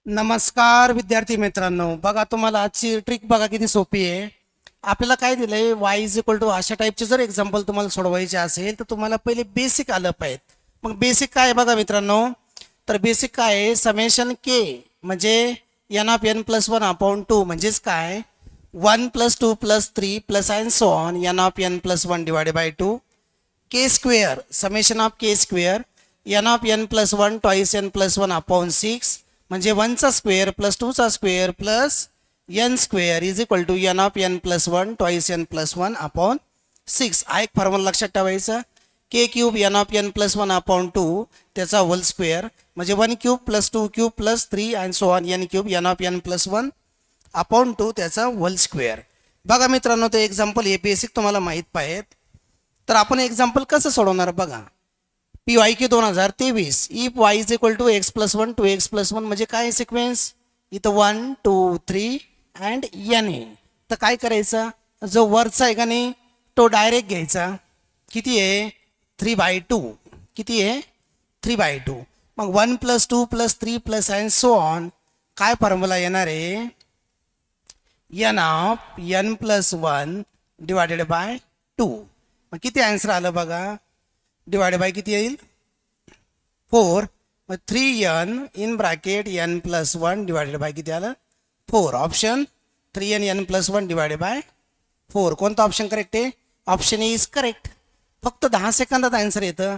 नमस्कार विद्यार्थी मित्रांनो, बघा तुम्हाला आजची ट्रिक बघा किती सोपी आहे. आपल्याला काय दिलंय, वाय इज इक्वल टू अशा टाईपचे जर एक्झाम्पल तुम्हाला सोडवायचे असेल तर तुम्हाला पहिले बेसिक आलं पाहिजे. मग बेसिक काय आहे बघा मित्रांनो, तर बेसिक काय आहे, समेशन के म्हणजे n of n plus one upon two म्हणजेच काय, 1 + 2 + 3 + and so on n of n plus one divided by two k square summation of k square n of n plus one twice n plus one upon six म्हणजे वनचा square plus टूचा square plus n square is equal to n of n plus one twice n plus one upon six. हा एक formula लक्षात ठेवायचा. K cube n of n plus one upon two त्याचा whole square म्हणजे 1³ + 2³ + 3 and so on n cube n of n plus one upon two त्याचा whole square. बघा मित्रांनो, ते एक्झाम्पल हे बेसिक तुम्हाला माहीत पाहिजेत. तर आपण एक्झाम्पल कसं सोडवणार बघा. P Y K 2023 if y is equal to x plus one two x plus one म्हणजे काय सिक्वेन्स, इथं 1 2 3 अँड एन ए. तर काय करायचं, जो वरचा आहे का नाही तो डायरेक्ट घ्यायचा. किती आहे, 3/2. किती आहे, 3/2. मग 1 + 2 + 3 + अँड सो ऑन काय फॉर्म्युला येणार आहे, n of n plus one divided by two. मग किती आन्सर आलं बघा, डिवायडेड बाय किती येईल 4. मग 3n in bracket n plus one divided bye किती आलं 4. Option 3n n plus one divided bye 4. कोणता ऑप्शन करेक्ट आहे, ऑप्शन ए इज करेक्ट. फक्त 10 सेकंदात आन्सर येतं.